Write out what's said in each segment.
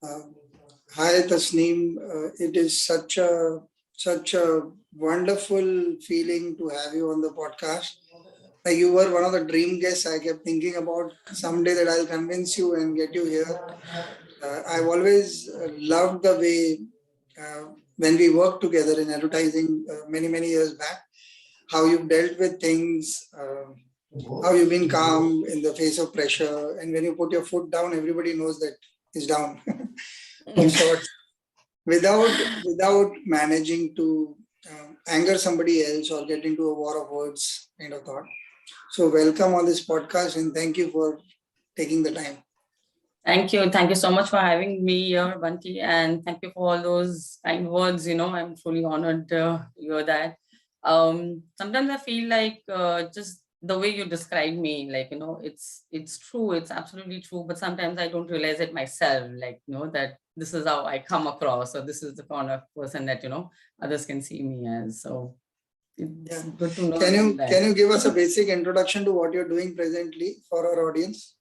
Um, Hi Tasneem, it is such a wonderful feeling to have you on the podcast. Like you were one of the dream guests. I kept thinking about someday that I'll convince you and get you here. I've always loved the way when we worked together in advertising many years back, how you've dealt with things, how you've been calm in the face of pressure, and when you put your foot down, everybody knows that it's down. Of sorts, without managing to anger somebody else or get into a war of words kind of thought. So welcome on this podcast and thank you for taking the time. Thank you. Thank you so much for having me here, Bunty. And thank you for all those kind words. I'm truly honored to hear that. Sometimes I feel like just the way you describe me, it's true. It's absolutely true. But sometimes I don't realize it myself, that this is how I come across, or this is the kind of person that, others can see me as. So it's Yeah. good to know Can you that. can you give us a basic introduction to what you're doing presently for our audience?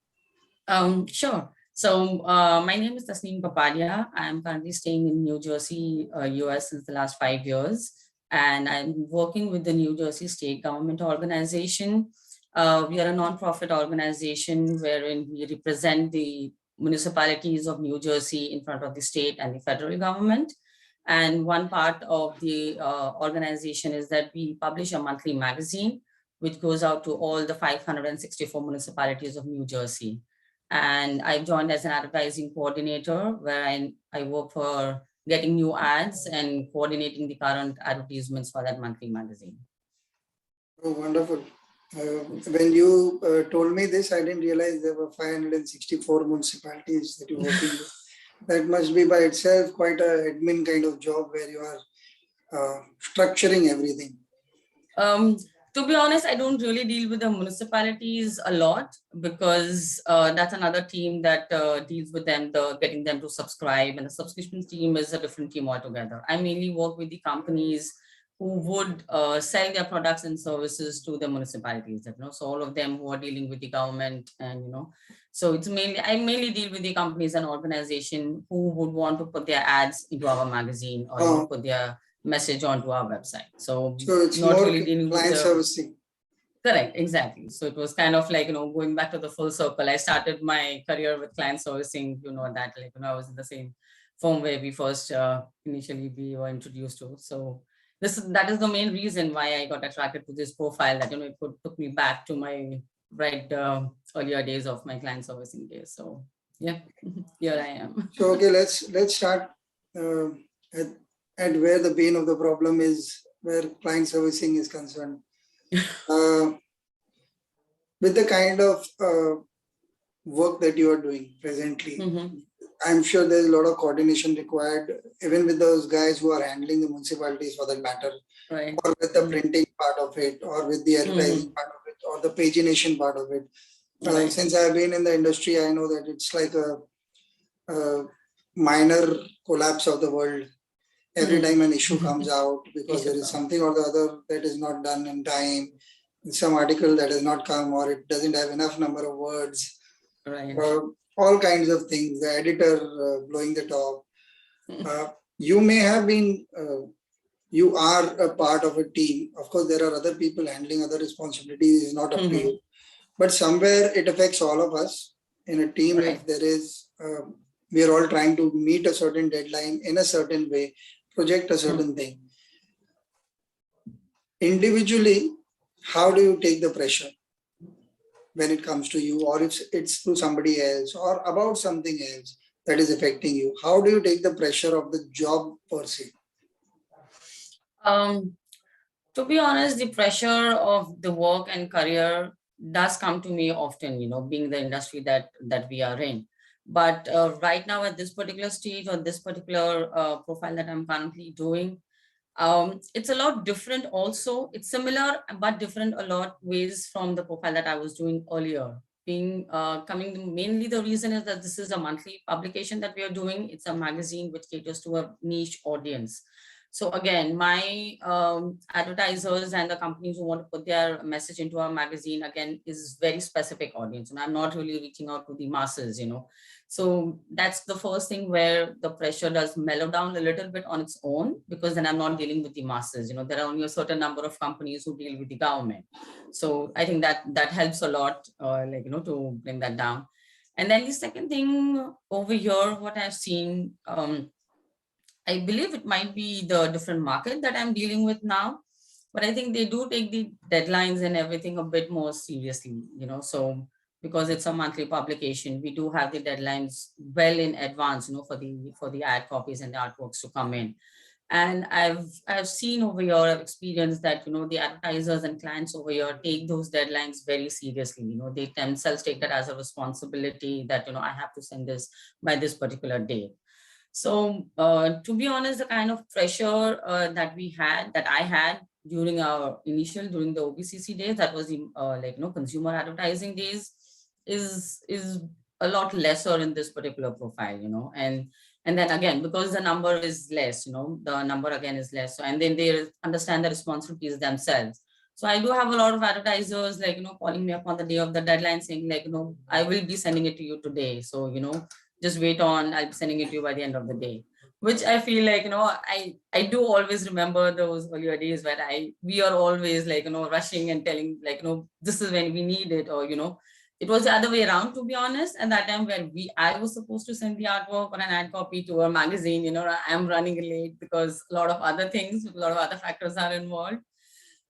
Sure. So my name is Tasneem Papadia. I'm currently staying in New Jersey, US since the last 5 years. And I'm working with the New Jersey State Government Organization. We are a nonprofit organization wherein we represent the municipalities of New Jersey in front of the state and the federal government. And one part of the organization is that we publish a monthly magazine, which goes out to all the 564 municipalities of New Jersey. And I joined as an advertising coordinator where I work for getting new ads and coordinating the current advertisements for that monthly magazine. Oh, wonderful. When you told me this, I didn't realize there were 564 municipalities that you're working with. That must be by itself quite a admin kind of job where you are structuring everything. Um, to be honest, I don't really deal with the municipalities a lot because that's another team that deals with them, getting them to subscribe, and the subscription team is a different team altogether. I mainly work with the companies who would sell their products and services to the municipalities. So all of them who are dealing with the government, and so I mainly deal with the companies and organization who would want to put their ads into our magazine or put their message onto our website. So it's not more really dealing with client servicing. Correct, exactly. So it was kind of like, going back to the full circle. I started my career with client servicing, I was in the same firm where we first initially we were introduced to. So that is the main reason why I got attracted to this profile, that, it took me back to my earlier days of my client servicing days. So yeah, here I am. So, okay, let's start uh, at, at where the pain of the problem is, where client servicing is concerned. With the kind of work that you are doing presently, I'm sure there's a lot of coordination required, even with those guys who are handling the municipalities for that matter, right, or with the printing part of it, or with the advertising part of it, or the pagination part of it. right. Since I've been in the industry, I know that it's like a minor collapse of the world every time an issue comes out because there is something or the other that is not done in time, some article that has not come, or it doesn't have enough number of words, right. all kinds of things, the editor blowing the top. You may have been, you are a part of a team. Of course, there are other people handling other responsibilities, it's not up to you. But somewhere it affects all of us in a team. Right. If there is, we are all trying to meet a certain deadline in a certain way, project a certain thing. Individually, how do you take the pressure when it comes to you, or if it's to somebody else or about something else that is affecting you? How do you take the pressure of the job per se? To be honest, the pressure of the work and career does come to me often, being the industry that we are in. But right now at this particular stage, or this particular profile that I'm currently doing, it's a lot different also. It's similar, but different a lot ways from the profile that I was doing earlier. Mainly the reason is that this is a monthly publication that we are doing. It's a magazine which caters to a niche audience. So again, my advertisers and the companies who want to put their message into our magazine again is very specific audience, and I'm not really reaching out to the masses, So that's the first thing where the pressure does mellow down a little bit on its own, because then I'm not dealing with the masses. There are only a certain number of companies who deal with the government. So I think that helps a lot, to bring that down. And then the second thing over here, what I've seen, I believe it might be the different market that I'm dealing with now, but I think they do take the deadlines and everything a bit more seriously, so because it's a monthly publication, we do have the deadlines well in advance, for the ad copies and the artworks to come in. And I've seen over here, I've experienced that, the advertisers and clients over here take those deadlines very seriously. They themselves take that as a responsibility that, I have to send this by this particular date. So to be honest, the kind of pressure that I had during the OBCC days, that was the consumer advertising days, is a lot lesser in this particular profile, and then again, because the number is less, the number again is less. So, and then they understand the responsibilities themselves. So I do have a lot of advertisers calling me up on the day of the deadline saying I will be sending it to you today. So, just wait on, I'll be sending it to you by the end of the day. Which I feel like, I do always remember those earlier days where we are always rushing and telling this is when we need it, or it was the other way around, to be honest. At that time where I was supposed to send the artwork or an ad copy to a magazine, I'm running late because a lot of other things, a lot of other factors are involved.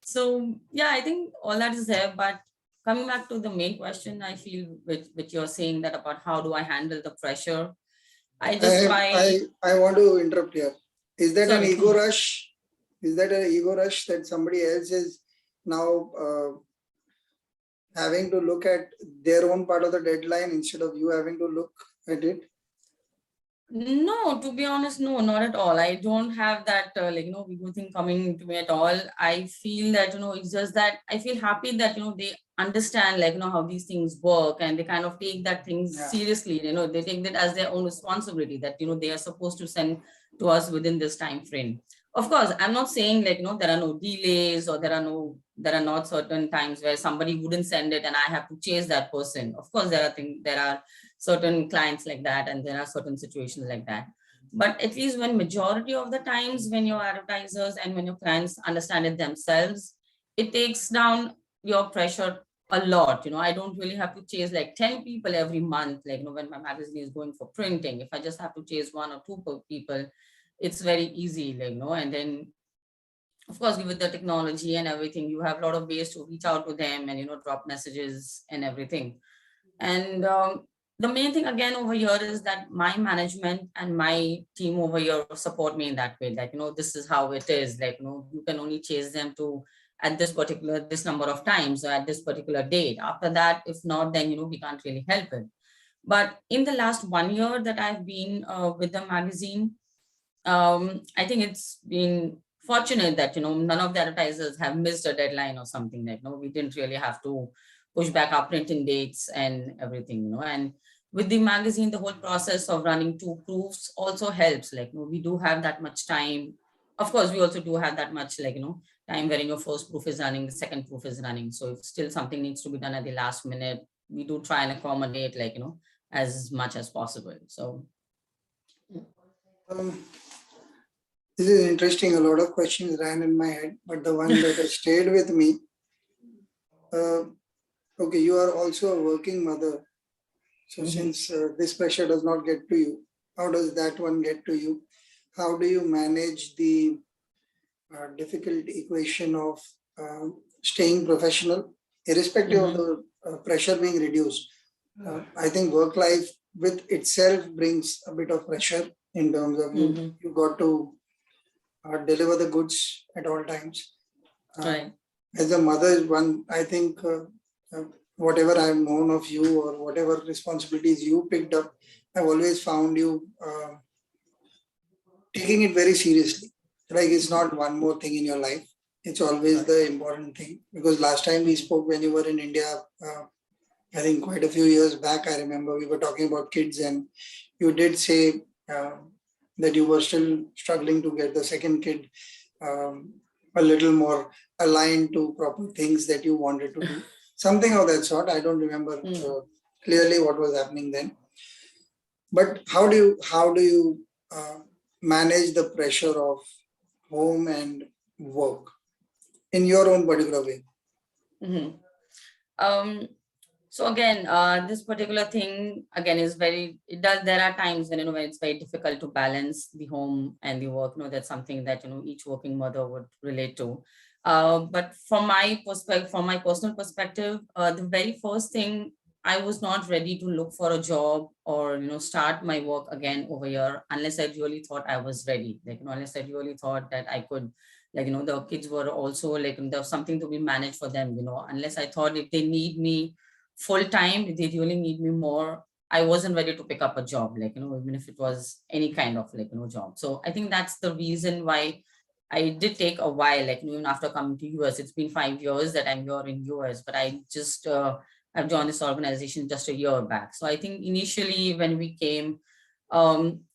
So yeah, I think all that is there. But coming back to the main question, I feel which you're saying that about how do I handle the pressure, I just try. I want to interrupt here. Is that an Sorry. ego rush? Is that an ego rush that somebody else is now having to look at their own part of the deadline instead of you having to look at it? No, to be honest, no, not at all. I don't have that ego thing coming to me at all. I feel that it's just that I feel happy that they understand how these things work, and they kind of take that thing seriously. They take that as their own responsibility, that they are supposed to send to us within this time frame. Of course, I'm not saying there are no delays, or there are not certain times where somebody wouldn't send it and I have to chase that person. Of course, there are certain clients like that, and there are certain situations like that. But at least when majority of the times, when your advertisers and when your clients understand it themselves, it takes down your pressure a lot. I don't really have to chase 10 people every month, when my magazine is going for printing. If I just have to chase one or two people, it's very easy, and then of course, with the technology and everything, you have a lot of ways to reach out to them and drop messages and everything. And the main thing again over here is that my management and my team over here support me in that way. This is how it is. You can only chase them to at this number of times, or at this particular date. After that, if not, then we can't really help it. But in the last 1 year that I've been with the magazine, I think it's been fortunate that none of the advertisers have missed a deadline or something. We didn't really have to push back our printing dates and everything. And with the magazine, the whole process of running two proofs also helps. We do have that much time. Of course, we also do have that much time wherein your first proof is running, the second proof is running. So if still something needs to be done at the last minute, we do try and accommodate as much as possible. So this is interesting. A lot of questions ran in my head, but the one that has stayed with me. Okay, you are also a working mother. So since this pressure does not get to you, how does that one get to you? How do you manage the difficult equation of staying professional, irrespective of the pressure being reduced? I think work life with itself brings a bit of pressure in terms of you got to deliver the goods at all times. right. As a mother, one, I think whatever I've known of you or whatever responsibilities you picked up, I've always found you taking it very seriously. Like it's not one more thing in your life. It's always the important thing. Because last time we spoke when you were in India, I think quite a few years back, I remember we were talking about kids, and you did say that you were still struggling to get the second kid um, a little more aligned to proper things that you wanted to do. Something of that sort. I don't remember clearly what was happening then. But how do you manage the pressure of home and work in your own particular way? Mhm. Um, so again, this particular thing again is very, it does, there are times when, when it's very difficult to balance the home and the work. That's something that, each working mother would relate to. But from my perspective, from my personal perspective, the very first thing, I was not ready to look for a job or, start my work again over here unless I really thought I was ready. Unless I really thought that I could, the kids were also there was something to be managed for them, unless I thought if they need me full time, if they really need me more, I wasn't ready to pick up a job, even if it was any kind of job. So I think that's the reason why I did take a while, even after coming to US. It's been 5 years that I'm here in US, but I just I've joined this organization just a year back. So I think initially when we came,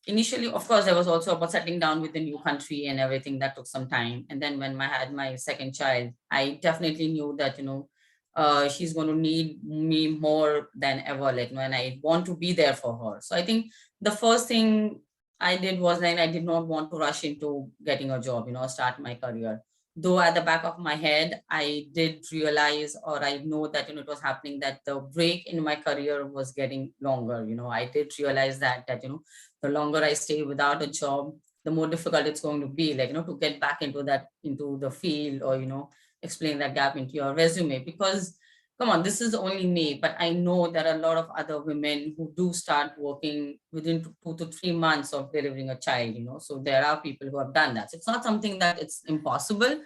initially, of course, there was also about settling down with the new country and everything. That took some time. And then when I had my second child, I definitely knew that, she's going to need me more than ever, when I want to be there for her. So I think the first thing I did was I did not want to rush into getting a job, start my career. Though at the back of my head, I did realize, or I know that, it was happening, that the break in my career was getting longer. I did realize that, the longer I stay without a job, the more difficult it's going to be, to get back into into the field, or, explain that gap into your resume. Because come on, this is only me, but I know there are a lot of other women who do start working within 2 to 3 months of delivering a child, so there are people who have done that. So it's not something that it's impossible,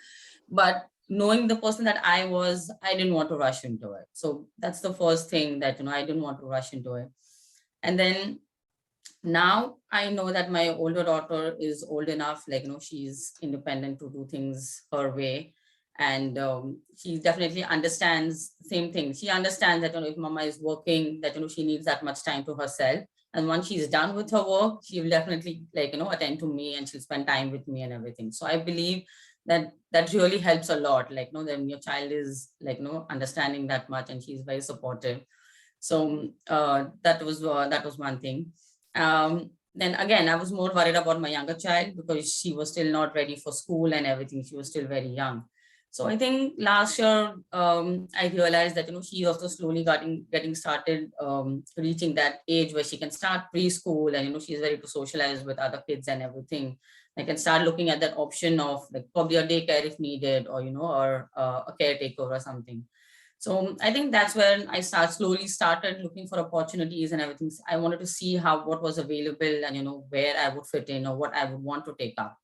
but knowing the person that I was, I didn't want to rush into it. So that's the first thing, that, I didn't want to rush into it. And then now I know that my older daughter is old enough, she's independent to do things her way. And she definitely understands the same thing. She understands that, if mama is working, that, she needs that much time to herself. And once she's done with her work, she will definitely attend to me, and she'll spend time with me and everything. So I believe that that really helps a lot, when your child is understanding that much, and she's very supportive. So that was one thing. Then again, I was more worried about my younger child, because she was still not ready for school and everything. She was still very young. So I think last year, I realized that, she's also slowly getting started, reaching that age where she can start preschool, and, she's ready to socialize with other kids and everything. I can start looking at that option of probably a daycare if needed, or, or a caretaker or something. So I think that's when I slowly started looking for opportunities and everything. I wanted to see what was available, and, where I would fit in, or what I would want to take up.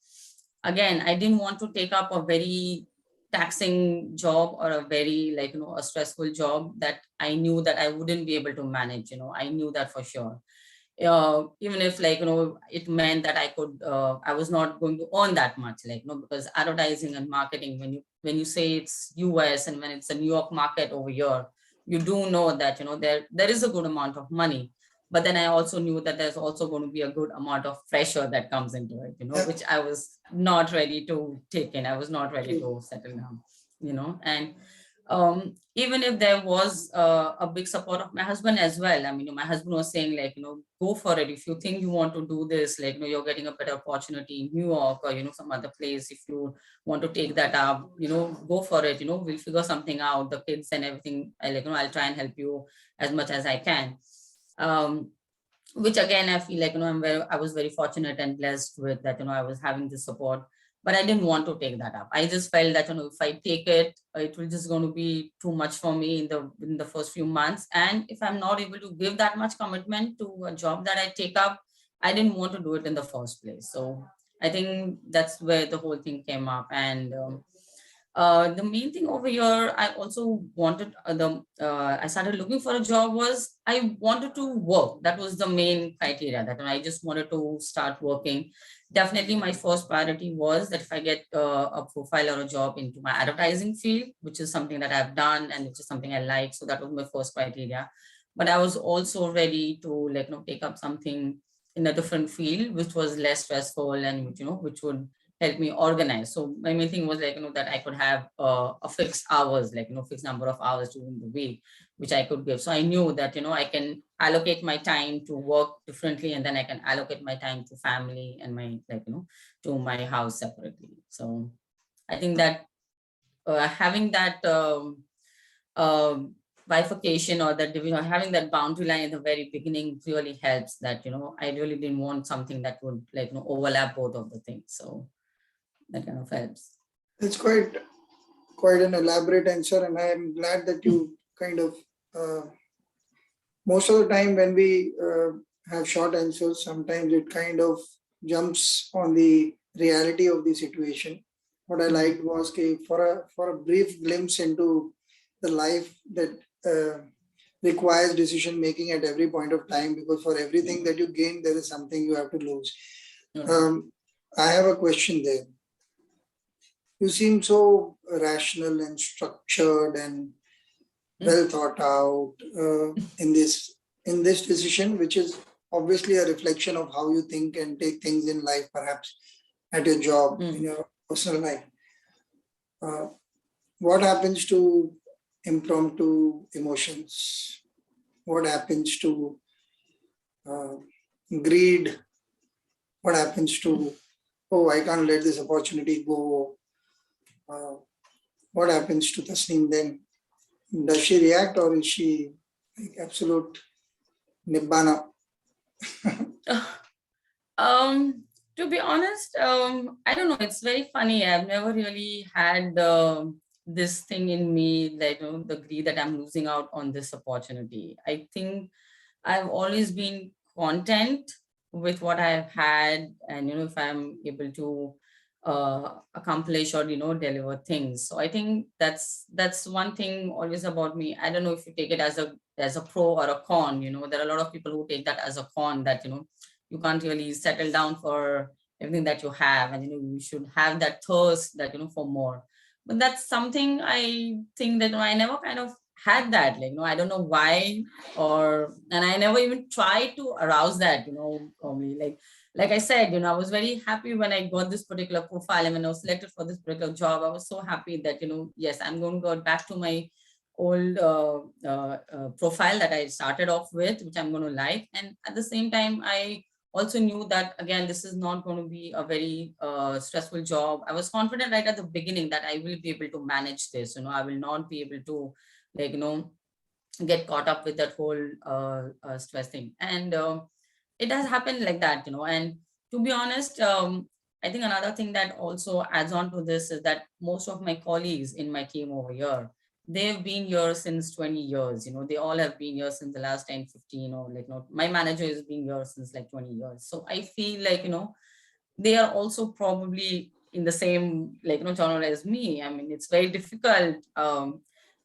Again, I didn't want to take up a very taxing job, or a very a stressful job that I knew that I wouldn't be able to manage. I knew that for sure. Even if it meant that I was not going to earn that much, because advertising and marketing, when you say it's US, and when it's a New York market over here, you do know that there is a good amount of money. But then I also knew that there's also going to be a good amount of pressure that comes into it, which I was not ready to take in. I was not ready to settle down, and even if there was a big support of my husband as well. I mean, my husband was saying, go for it. If you think you want to do this, you're getting a better opportunity in New York, or, some other place. If you want to take that up, go for it. We'll figure something out, the kids and everything. I'll try and help you as much as I can. Which again, I feel I was very fortunate and blessed with that, I was having the support. But I didn't want to take that up. I just felt that, if I take it, it will just going to be too much for me in the first few months. And if I'm not able to give that much commitment to a job that I take up, I didn't want to do it in the first place. So I think that's where the whole thing came up. And the main thing over here, I also wanted I started looking for a job, was I wanted to work. That was the main criteria, that I just wanted to start working. Definitely my first priority was that if I get a profile or a job into my advertising field, which is something that I've done and which is something I like. So that was my first criteria. But I was also ready to take up something in a different field, which was less stressful and which, which would help me organize. So my main thing was like, that I could have a fixed hours, like, fixed number of hours during the week, which I could give. So I knew that, I can allocate my time to work differently, and then I can allocate my time to family and my, like, to my house separately. So I think that having that um, bifurcation or that division, or having that boundary line at the very beginning really helps. That I really didn't want something that would, like, overlap both of the things. So that kind of helps. It's quite an elaborate answer, and I am glad that you kind of most of the time when we have short answers, sometimes it kind of jumps on the reality of the situation. What I liked was for a brief glimpse into the life that requires decision making at every point of time, because for everything that you gain, there is something you have to lose. I have a question there. You seem so rational and structured and well thought out in this decision, which is obviously a reflection of how you think and take things in life, perhaps at your job, in your personal life. What happens to impromptu emotions? What happens to greed? What happens to, oh, I can't let this opportunity go? What happens to Tasneem then? Does she react, or is she like absolute nibbana? To be honest, I don't know. It's very funny. I've never really had this thing in me that, the greed that I'm losing out on this opportunity. I think I've always been content with what I've had, and if I'm able to accomplish or deliver things. So I think that's one thing always about me. I don't know if you take it as a pro or a con. There are a lot of people who take that as a con, that you can't really settle down for everything that you have, and you should have that thirst, that for more. But that's something I think that I never kind of had that, like, I don't know why, and I never even tried to arouse that, probably, like I said, I was very happy when I got this particular profile, and when I was selected for this particular job, I was so happy that, yes, I'm going to go back to my old profile that I started off with, which I'm going to like. And at the same time, I also knew that, again, this is not going to be a very stressful job. I was confident right at the beginning that I will be able to manage this. I will not be able to, like, get caught up with that whole stress thing. And it has happened like that. And to be honest, I think another thing that also adds on to this is that most of my colleagues in my team over here, they've been here since 20 years. They all have been here since the last 10, 15, or like, my manager has been here since like 20 years. So I feel like, they are also probably in the same, like, genre as me. I mean, it's very difficult.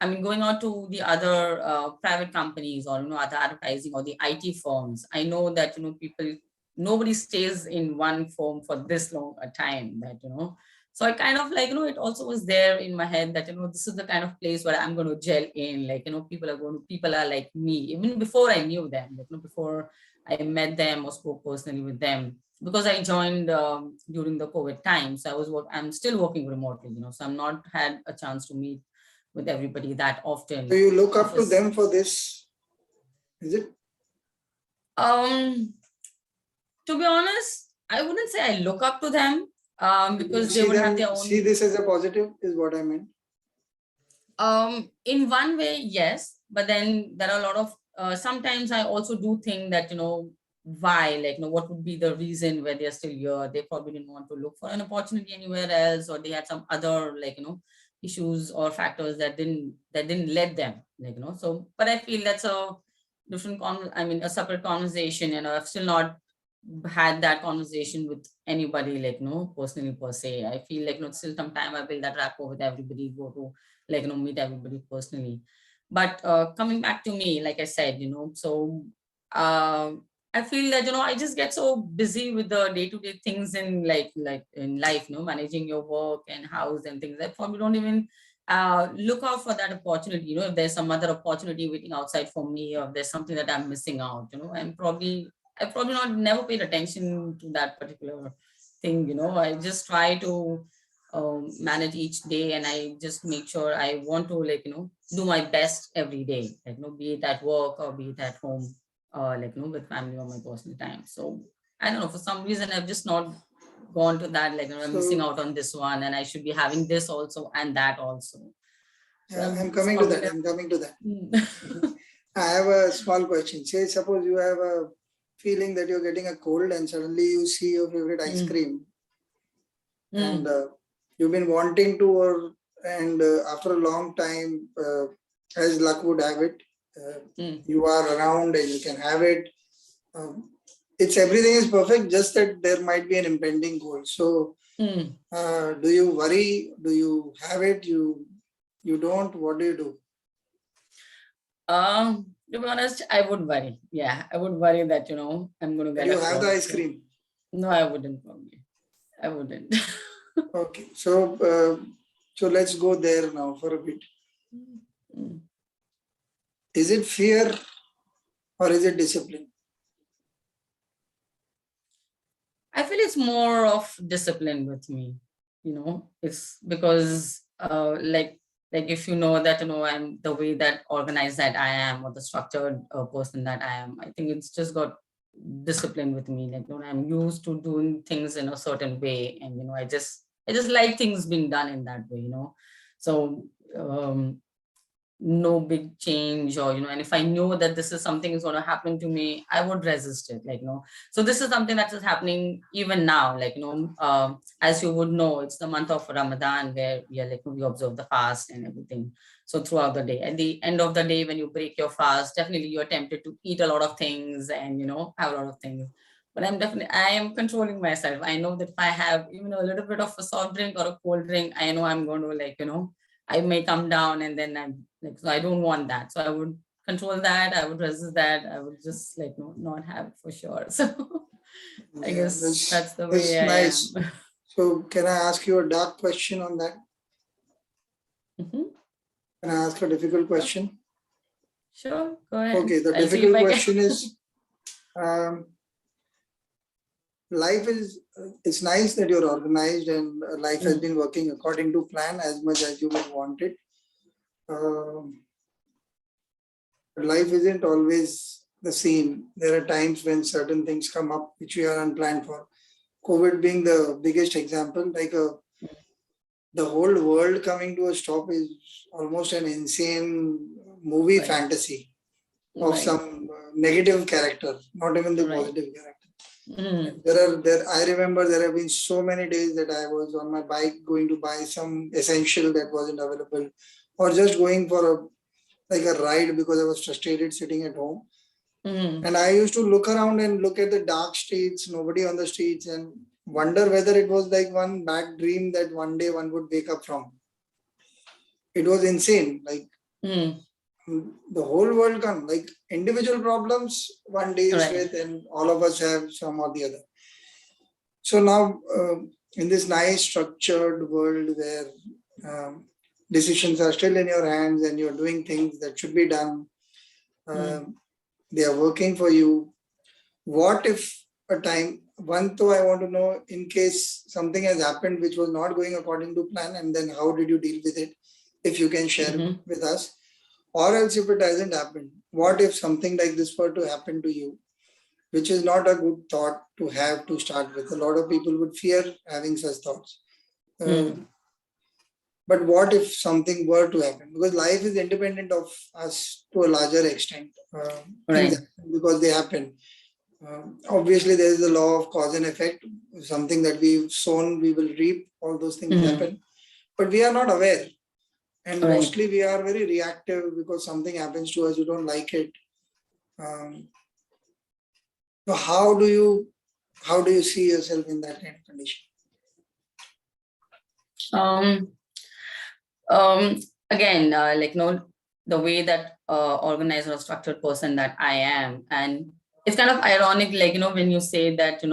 I mean, going on to the other private companies, or other advertising or the IT firms, I know that people, nobody stays in one firm for this long a time. That so I kind of, like, it also was there in my head that this is the kind of place where I'm going to gel in. Like, people are like me, even before I knew them. Like, before I met them or spoke personally with them, because I joined during the COVID time. So I'm still working remotely. So I'm not had a chance to meet with everybody that often. So you look up to them for this, is it? To be honest, I wouldn't say I look up to them, because they would have their own. See this as a positive, is what I meant. In one way, yes, but then there are a lot of sometimes I also do think that why, like, what would be the reason where they're still here. They probably didn't want to look for an opportunity anywhere else, or they had some other, like, issues or factors that didn't let them, like, so. But I feel that's a different a separate conversation. I've still not had that conversation with anybody, like, personally per se. I feel like, still some time I build that rapport with everybody, go to, like, meet everybody personally. But coming back to me, like I said, so I feel that, I just get so busy with the day-to-day things in, like in life, managing your work and house and things. I probably don't even look out for that opportunity. If there's some other opportunity waiting outside for me, or if there's something that I'm missing out, I'm probably I probably not never paid attention to that particular thing. I just try to manage each day, and I just make sure I want to do my best every day, be it at work or be it at home, with family or my personal time. So I don't know, for some reason I've just not gone to that, I'm missing So out on this one and I should be having this also and that also. So yeah, I'm I'm just coming to probably that. I'm coming to that. Mm. I have a small question. Say, suppose you have a feeling that you're getting a cold and suddenly you see your favorite ice Mm. cream and Mm. you've been wanting to, or and after a long time, as luck would have it, uh, Mm. you are around and you can have it. Um, it's everything is perfect, just that there might be an impending cold. So, Mm. do you worry? Do you have it? You don't? What do you do? To be honest, I would worry. Yeah, I would worry that, I'm going to That get you a have the cold. ice So, cream? no, I wouldn't probably. I wouldn't. Okay, so let's go there now for a bit. Mm. Is it fear or is it discipline? I feel it's more of discipline with me. It's because like if you know that I'm the way that organized that I am, or the structured person that I am. I think it's just got discipline with me. I'm used to doing things in a certain way, and I just like things being done in that way. So no big change, or and if I know that this is something is going to happen to me, I would resist it, so this is something that is happening even now, as you would know, it's the month of Ramadan, where we observe the fast and everything. So throughout the day, at the end of the day, when you break your fast, definitely you're tempted to eat a lot of things and have a lot of things. But I am controlling myself. I know that if I have even a little bit of a soft drink or a cold drink, I know I'm going to I may come down, and then I'm so I don't want that. So I would control that. I would resist that. I would just no, not have it for sure. So I Yeah, guess that's that's the way that's I am. nice. So can I ask you a dark question on that? Mhm. Can I ask a difficult Sure, question? sure. Go ahead. Okay, the I'll see if difficult I can. question is, um, life is, it's nice that you're organized and life has Mm. been working according to plan as much as you would want it. Um, but life isn't always the same. There are times when certain things come up which we are unplanned for. COVID being the biggest example, the whole world coming to a stop is almost an insane movie Right, fantasy of right, some negative character, not even the right. positive character. Mm. There. I remember there have been so many days that I was on my bike going to buy some essential that wasn't available, or just going for a ride because I was frustrated sitting at home. Mm. And I used to look around and look at the dark streets, nobody on the streets, and wonder whether it was like one bad dream that one day one would wake up from. It was insane. Mm. The whole world come, like individual problems one deals Right. with, and all of us have some or the other. So now, in this nice structured world where um, decisions are still in your hands and you're doing things that should be done, Mm. um, they are working for you. What if a time, one though I want to know, in case something has happened which was not going according to plan, and then how did you deal with it? If you can share Mm-hmm. with us, or else if it hasn't happened, what if something like this were to happen to you, which is not a good thought to have to start with. A lot of people would fear having such thoughts. Uh, Mm. but what if something were to happen? Because life is independent of us to a larger extent. Things Right. happen because they happen. Obviously, there is the law of cause and effect. Something that we've sown, we will reap. All those things Mm. happen. But we are not aware. And Right. mostly we are very reactive because something happens to us, you don't like it. Um, so how do you see yourself in that kind of condition? Um. um Again, the way that organized or structured person that I am, and it's kind of ironic, when you say that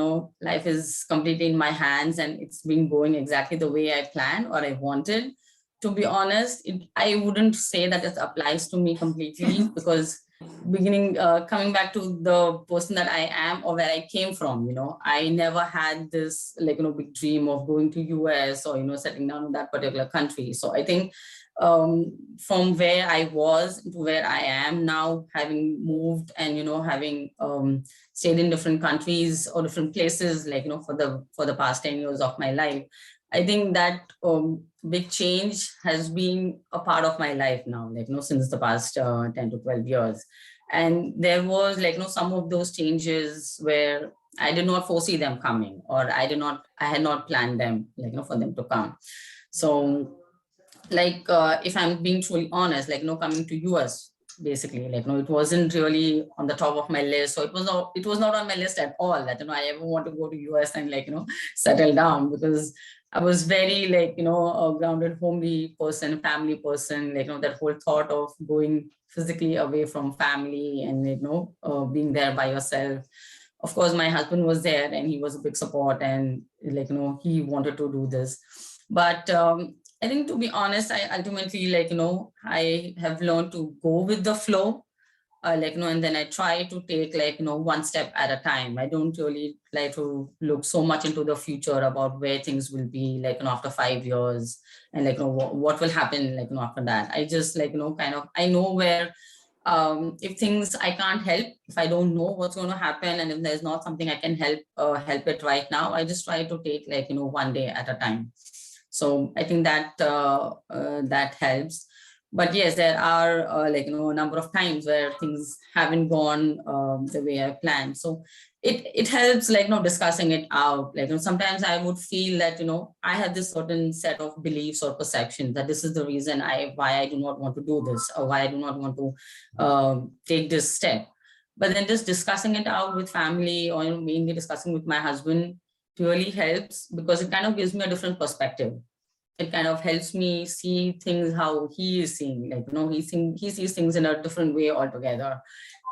life is completely in my hands and it's been going exactly the way I planned or I wanted. To be honest, I wouldn't say that it applies to me completely, because coming back to the person that I am or where I came from, I never had this big dream of going to US or, settling down in that particular country. So I think from where I was to where I am now, having moved and, having stayed in different countries or different places, for the past 10 years of my life, I think that big change has been a part of my life now, since the past 10 to 12 years. And there was some of those changes where I did not foresee them coming, or I had not planned them, for them to come. So if I'm being truly honest, coming to US, basically, it wasn't really on the top of my list. So it was not on my list at all that, I ever want to go to US and settle down, because I was very a grounded, homely person, family person, that whole thought of going physically away from family and, being there by yourself. Of course, my husband was there and he was a big support, and he wanted to do this. But I think, to be honest, I ultimately I have learned to go with the flow, and then I try to take one step at a time. I don't really like to look so much into the future about where things will be after 5 years, and what will happen after that. I just kind of, I know where if things I can't help, if I don't know what's going to happen, and if there's not something I can help it right now, I just try to take one day at a time. So I think that that helps. But yes, there are a number of times where things haven't gone the way I planned. So it helps discussing it out. Sometimes I would feel that I have this certain set of beliefs or perceptions that this is the reason why I do not want to do this, or why I do not want to take this step. But then just discussing it out with family, or mainly discussing with my husband, really helps, because it kind of gives me a different perspective. It kind of helps me see things how he is seeing, he sees things in a different way altogether.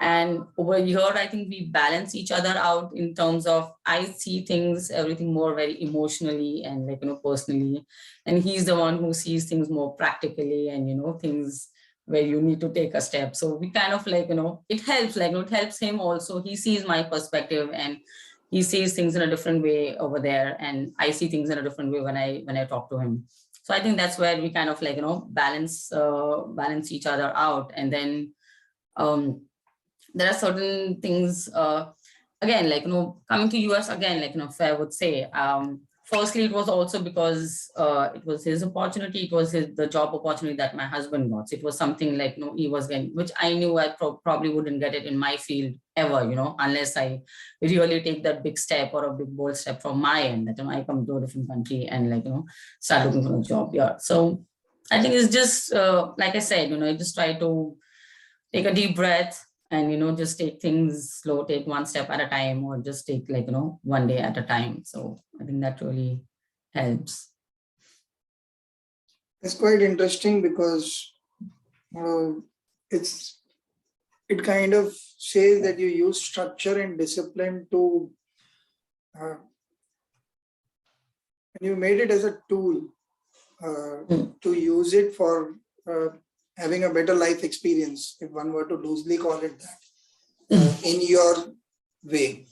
And over here, I think we balance each other out in terms of, I see things, everything more very emotionally and personally, and he's the one who sees things more practically, and things where you need to take a step. So we kind of it helps, it helps him also. He sees my perspective, and he sees things in a different way over there, and I see things in a different way when I talk to him. So I think that's where we kind of balance each other out. And then there are certain things, again, coming to US again, if I would say, firstly, it was also because it was his opportunity. It was the job opportunity that my husband got. So it was something he was getting, which I knew I probably wouldn't get it in my field ever, unless I really take that big step, or a big bold step from my end, that I come to a different country and start looking for a job. Yeah. So I think it's just like I said, I just try to take a deep breath, and just take things slow, take one step at a time, or just take one day at a time. So I think that really helps. It's quite interesting because uh, it kind of says that you use structure and discipline to you made it as a tool to use it for having a better life experience, if one were to loosely call it that, in your way.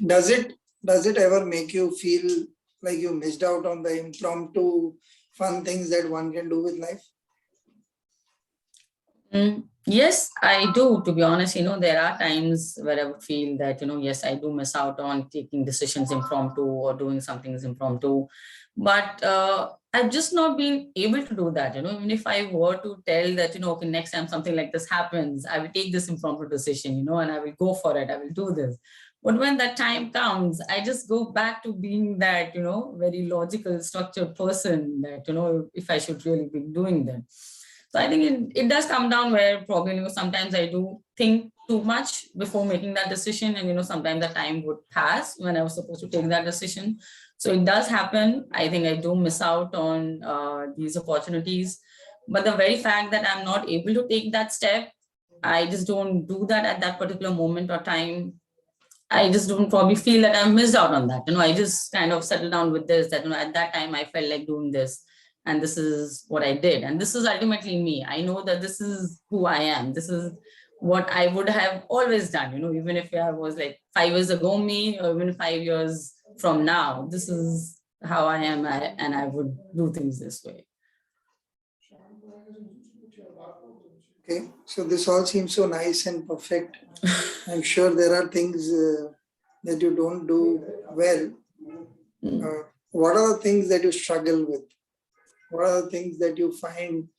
Does it ever make you feel like you missed out on the impromptu fun things that one can do with life? Yes, I do. To be honest, there are times where I would feel that, yes, I do miss out on taking decisions impromptu or doing some things impromptu. But I've just not been able to do that. Even if I were to tell that, okay, next time something like this happens, I will take this impromptu decision, and I will go for it. I will do this. But when that time comes, I just go back to being that, very logical, structured person that, if I should really be doing that. So I think it does come down where probably sometimes I do think too much before making that decision, and sometimes the time would pass when I was supposed to take that decision. So it does happen. I think I do miss out on these opportunities, but the very fact that I'm not able to take that step, I just don't do that at that particular moment or time. I just don't probably feel that I missed out on that. I just kind of settle down with this, that at that time I felt like doing this. and this is what I did, and this is ultimately me. I know that this is who I am. This is what I would have always done, even if I was like 5 years ago me, or even 5 years from now, this is how I am, and I would do things this way. Okay, so this all seems so nice and perfect. I'm sure there are things that you don't do well. What are the things that you struggle with? What are the things that you find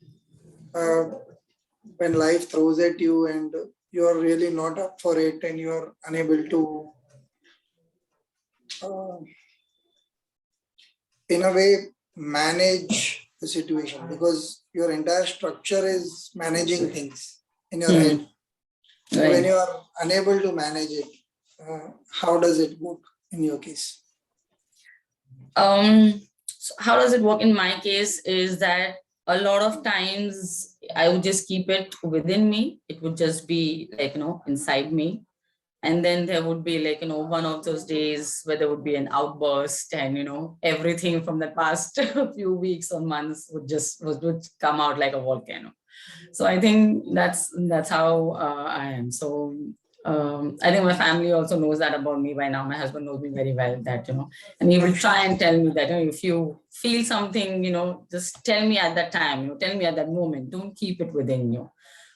when life throws at you and you're really not up for it and you're unable to, in a way, manage the situation, because your entire structure is managing things in your head. So when Right. you are unable to manage it, how does it work in your case? So how does it work in my case is that a lot of times I would just keep it within me. It would just be like, inside me. And then there would be like, one of those days where there would be an outburst, and, everything from the past few weeks or months would come out like a volcano. So I think that's how I am. So I think my family also knows that about me by now. My husband knows me very well, that, and he will try and tell me that, if you feel something, just tell me at that time, tell me at that moment. Don't keep it within you.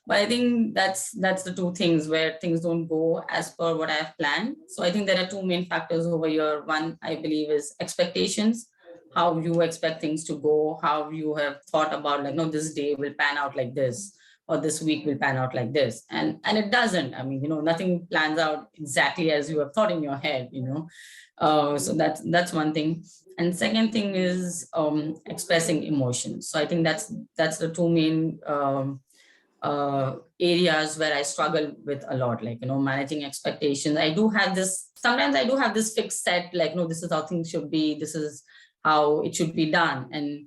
But I think that's the two things where things don't go as per what I've planned. So I think there are two main factors over here. One, I believe, is expectations, how you expect things to go, how you have thought about, like, no, this day will pan out like this, or this week will pan out like this. And it doesn't. I mean, nothing plans out exactly as you have thought in your head, so that's one thing. And second thing is expressing emotions. So I think that's the two main areas where I struggle with a lot, like, managing expectations. Sometimes I do have this fixed set, like, no, this is how things should be, this is how it should be done. And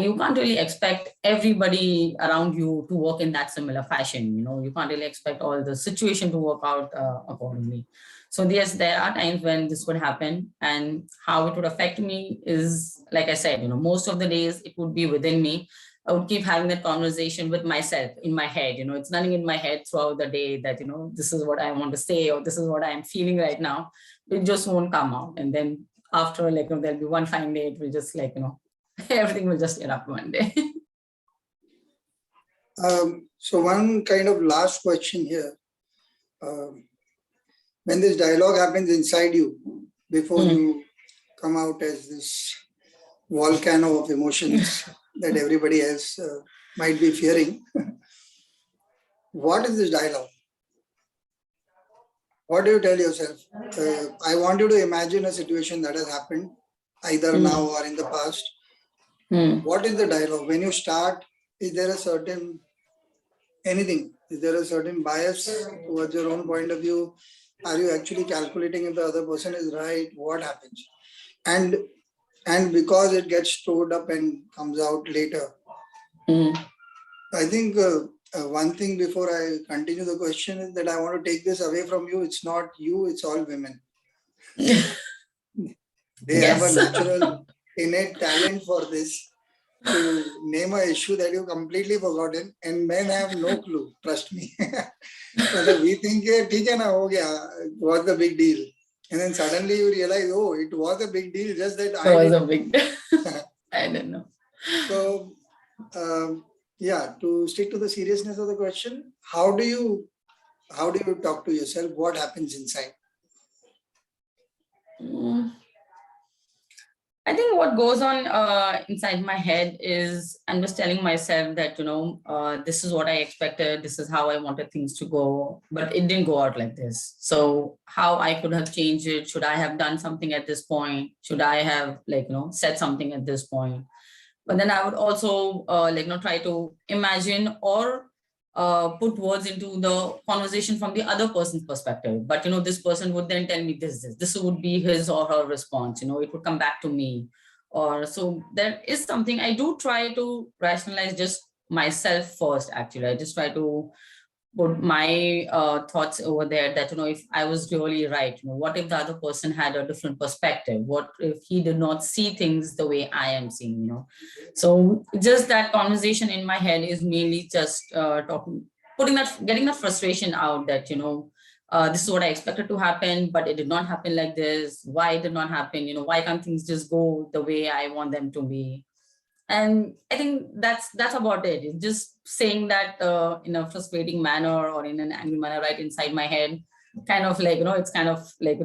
you can't really expect everybody around you to work in that similar fashion. You can't really expect all the situation to work out accordingly. So yes, there are times when this would happen, and how it would affect me is, like I said, most of the days it would be within me. I would keep having that conversation with myself in my head. It's running in my head throughout the day that, this is what I want to say, or this is what I'm feeling right now. It just won't come out. And then after, like, there'll be one fine day, it will just, like, everything will just erupt one day. So one kind of last question here. When this dialogue happens inside you, before you come out as this volcano of emotions that everybody else might be fearing, what is this dialogue? What do you tell yourself? I want you to imagine a situation that has happened either now or in the past. What is the dialogue? When you start, is there a certain anything? Is there a certain bias towards your own point of view? Are you actually calculating if the other person is right? What happens? And because it gets stored up and comes out later, I think one thing before I continue the question is that I want to take this away from you. It's not you, it's all women. They have a natural innate talent for this, to name an issue that you've completely forgotten, and men have no clue, trust me. We think, "ठीक है ना, हो गया, what's the big deal?" And then suddenly you realize, oh, it was a big deal, just that I was a didn't big I don't know. So, yeah, to stick to the seriousness of the question, how do you talk to yourself? What happens inside? I think what goes on inside my head is I'm just telling myself that, this is what I expected, this is how I wanted things to go, but it didn't go out like this. So how I could have changed it? Should I have done something at this point? Should I have, like, said something at this point? But then I would also try to imagine or put words into the conversation from the other person's perspective. But, this person would then tell me this would be his or her response, it would come back to me. Or so there is something I do try to rationalize just myself first, actually. I just try to put my thoughts over there that, if I was really right, what if the other person had a different perspective? What if he did not see things the way I am seeing? So just that conversation in my head is mainly just talking, getting that frustration out that, this is what I expected to happen, but it did not happen like this. Why it did not happen? Why can't things just go the way I want them to be? And I think that's about it. It's just saying that in a frustrating manner or in an angry manner right inside my head, kind of like, it's kind of like,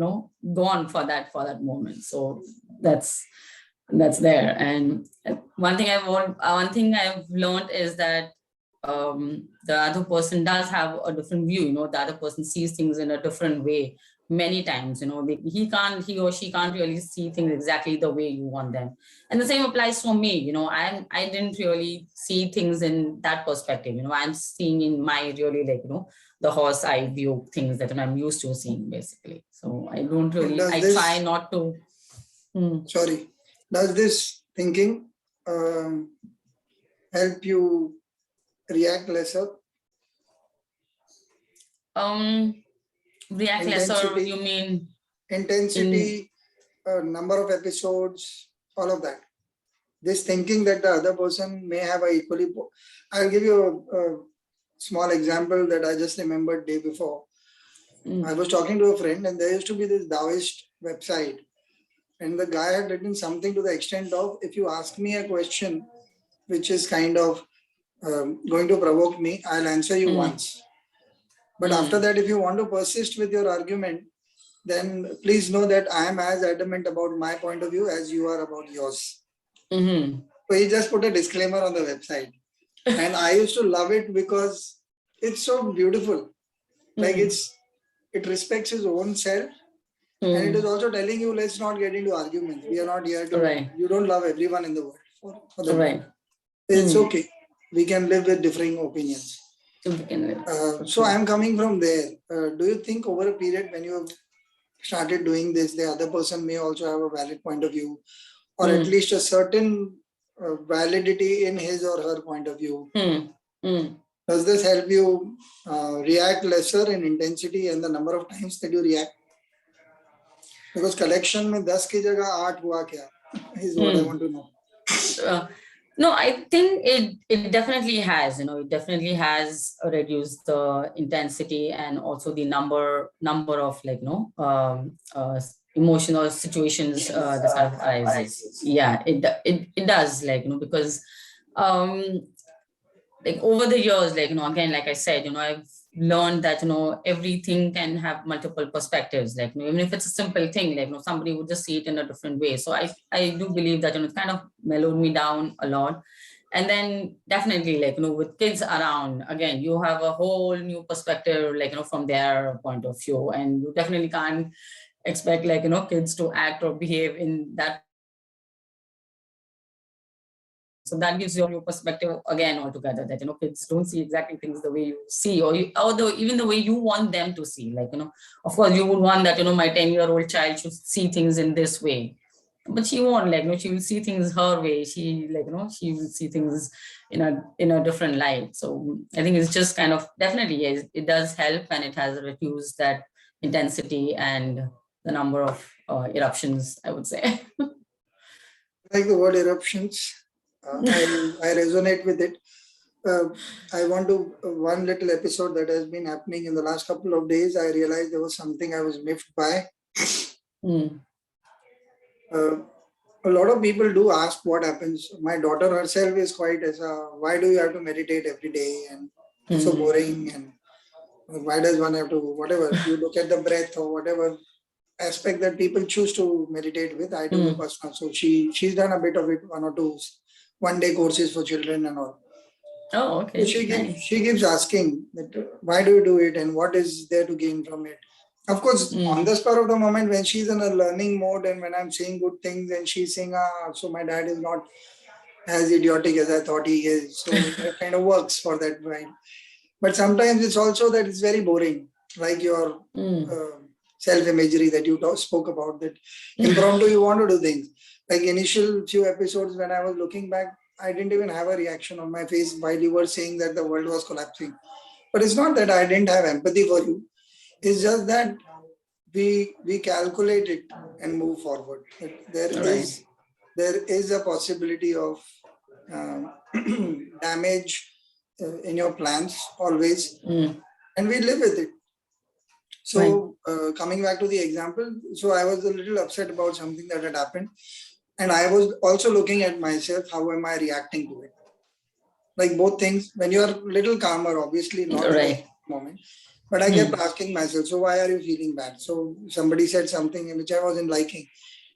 gone for that moment. So that's that's there. And one thing I've learned is that the other person does have a different view. The other person sees things in a different way many times. He or she can't really see things exactly the way you want them. And the same applies for me. I didn't really see things in that perspective. I'm seeing in my really, like, the horse eye view things that I'm used to seeing, basically. So I don't really, Does I try this, not to. sorry, does this thinking um, help you react lesser? um React lesser, you Intensity, mean in? intensity, number of episodes, all of that. This thinking that the other person may have a equally. I'll give you a small example that I just remembered day before. I was talking to a friend, and there used to be this Taoist website, and the guy had written something to the extent of, if you ask me a question which is kind of going to provoke me, I'll answer you once. But after that, if you want to persist with your argument, then please know that I am as adamant about my point of view as you are about yours. So he just put a disclaimer on the website. And I used to love it because it's so beautiful. Like it respects his own self. And it is also telling you, let's not get into arguments. We are not here to, Right. you don't love everyone in the world for the Right. It's okay. We can live with differing opinions. So I'm coming from there. Do you think over a period when you have started doing this, the other person may also have a valid point of view, or at least a certain validity in his or her point of view? Does this help you react lesser in intensity and the number of times that you react? Because collection में 10 की जगह 8 हुआ क्या is what I want to know. No, I think it definitely has. It definitely has reduced the intensity and also the number of, like, emotional situations that sort of arises. Yeah, it does, like, because um like over the years, like, again, like I said, I've learned that, everything can have multiple perspectives. Like, even if it's a simple thing, like, somebody would just see it in a different way. So I do believe that, it's kind of mellowed me down a lot. And then definitely, like, with kids around, again, you have a whole new perspective, like, from their point of view. And you definitely can't expect, like, kids to act or behave in that particular way that you see them behaving. So that gives you a new perspective again altogether, that, kids don't see exactly things the way you see, even the way you want them to see. Like, of course you would want that, my 10-year-old child should see things in this way, but she won't. Like, she will see things her way. She, like, she will see things in a different light. So I think it's just kind of, definitely, yes, it does help, and it has reduced that intensity and the number of eruptions, I would say. Like the word eruptions, I resonate with it. I want to, one little episode that has been happening in the last couple of days, I realized there was something I was miffed by. A lot of people do ask what happens. My daughter herself is quite as why do you have to meditate every day, and it's so boring, and why does one have to, whatever, you look at the breath or whatever aspect that people choose to meditate with. I do Vipassana. So she's done a bit of it, 1 or 2 one-day courses for children and all. Oh, okay. So Nice. she keeps asking that why do you do it and what is there to gain from it. Of course, on the spur of the moment, when she's in a learning mode and when I'm saying good things and she's saying, so my dad is not as idiotic as I thought he is. So that kind of works for that, right? But sometimes it's also that it's very boring, like your self-imagery that you spoke about, that impromptu you want to do things. Like initial few episodes when I was looking back, I didn't even have a reaction on my face while you were saying that the world was collapsing. But it's not that I didn't have empathy for you. It's just that we calculate it and move forward. But Right. there is a possibility of damage in your plans always, and we live with it. Right. So coming back to the example, so I was a little upset about something that had happened, and I was also looking at myself. How am I reacting to it? Like both things. When you are a little calmer, obviously not at the Right. moment, but I kept asking myself, so why are you feeling bad? So somebody said something which I wasn't liking.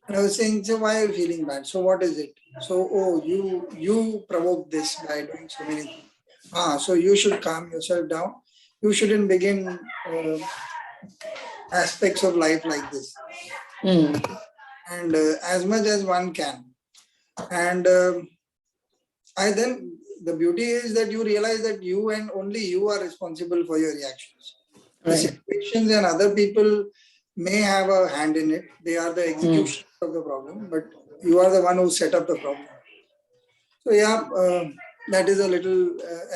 And I was saying, so why are you feeling bad? So what is it? So, oh, you provoked this by doing so many things. So you should calm yourself down. You shouldn't begin aspects of life like this. And as much as one can. And I then the beauty is that you realize that you and only you are responsible for your reactions. The Right. situations and other people may have a hand in it. They are the execution of the problem, but you are the one who set up the problem. So yeah, that is a little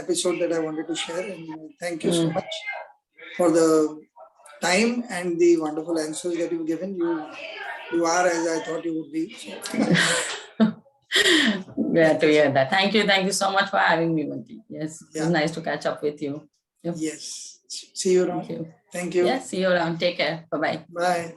episode that I wanted to share. And thank you so much for the time and the wonderful answers that you've given. You are as I thought you would be. So Glad to hear that. Thank you. Thank you so much for having me, Manti. Yes, it was yeah, nice to catch up with you. Yep. yes. See you around. Thank you. Thank you. Yeah, see you around. Take care. Bye-bye. Bye.